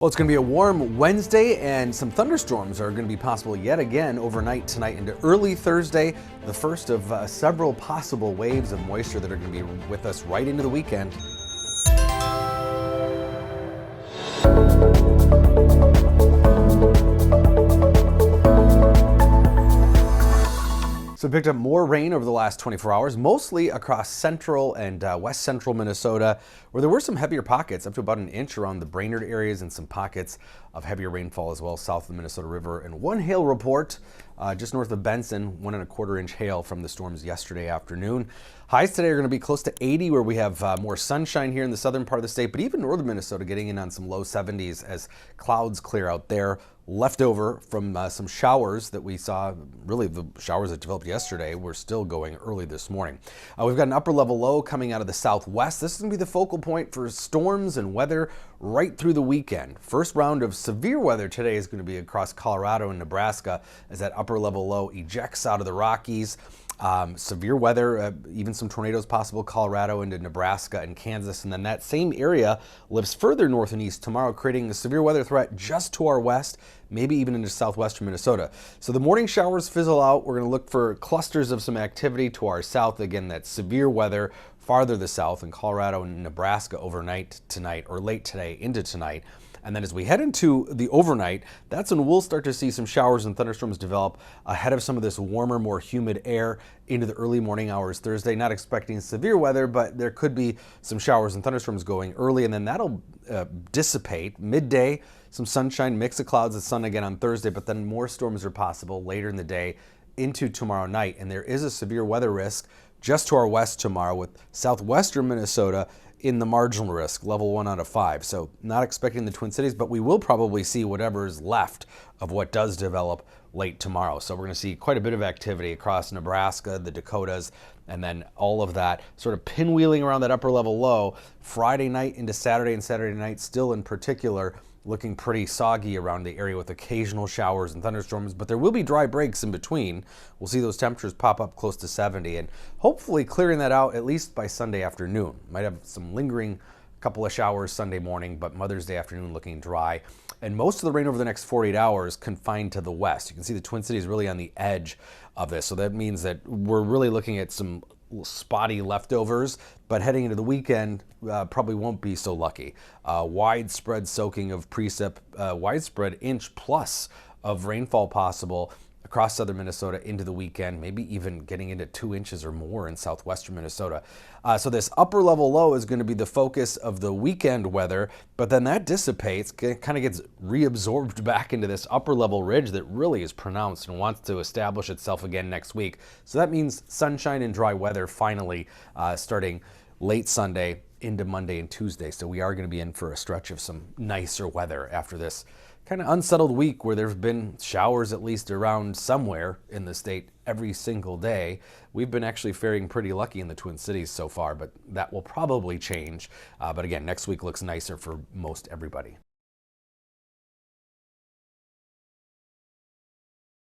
Well, it's going to be a warm Wednesday, and some thunderstorms are going to be possible yet again overnight tonight into early Thursday, the first of several possible waves of moisture that are going to be with us right into the weekend. So we picked up more rain over the last 24 hours, mostly across central and west central Minnesota, where there were some heavier pockets, up to about an inch around the Brainerd areas, and some pockets of heavier rainfall as well south of the Minnesota River. And one hail report just north of Benson, 1¼ inch hail from the storms yesterday afternoon. Highs today are going to be close to 80, where we have more sunshine here in the southern part of the state, but even northern Minnesota getting in on some low 70s as clouds clear out there. Left over from some showers that we saw, really the showers that developed yesterday were still going early this morning. We've got an upper level low coming out of the southwest. This is going to be the focal point for storms and weather right through the weekend. First round of severe weather today is going to be across Colorado and Nebraska as that upper level low ejects out of the Rockies. Severe weather, even some tornadoes possible, Colorado into Nebraska and Kansas, and then that same area lifts further north and east tomorrow, creating a severe weather threat just to our west, maybe even into southwestern Minnesota. So the morning showers fizzle out. We're going to look for clusters of some activity to our south. Again, that severe weather farther to the south in Colorado and Nebraska overnight tonight, or late today into tonight. And then as we head into the overnight, that's when we'll start to see some showers and thunderstorms develop ahead of some of this warmer, more humid air into the early morning hours Thursday. Not expecting severe weather, but there could be some showers and thunderstorms going early, and then that'll dissipate midday. Some sunshine, mix of clouds and sun again on Thursday, but then more storms are possible later in the day into tomorrow night. And there is a severe weather risk just to our west tomorrow, with southwestern Minnesota in the marginal risk, level 1 out of 5. So not expecting the Twin Cities, but we will probably see whatever is left of what does develop late tomorrow. So we're going to see quite a bit of activity across Nebraska, the Dakotas, and then all of that sort of pinwheeling around that upper level low Friday night into Saturday, and Saturday night still in particular looking pretty soggy around the area with occasional showers and thunderstorms, but there will be dry breaks in between. We'll see those temperatures pop up close to 70 and hopefully clearing that out at least by Sunday afternoon. Might have some lingering couple of showers Sunday morning, but Mother's Day afternoon looking dry. And most of the rain over the next 48 hours confined to the west. You can see the Twin Cities really on the edge of this. So that means that we're really looking at some spotty leftovers, but heading into the weekend probably won't be so lucky. Widespread soaking of precip, widespread inch plus of rainfall possible across southern Minnesota into the weekend, maybe even getting into 2 inches or more in southwestern Minnesota. So this upper level low is going to be the focus of the weekend weather, but then that dissipates, kind of gets reabsorbed back into this upper level ridge that really is pronounced and wants to establish itself again next week. So that means sunshine and dry weather finally starting late Sunday into Monday and Tuesday. So we are going to be in for a stretch of some nicer weather after this kind of unsettled week where there's been showers at least around somewhere in the state every single day. We've been actually faring pretty lucky in the Twin Cities so far, but that will probably change. But again, next week looks nicer for most everybody.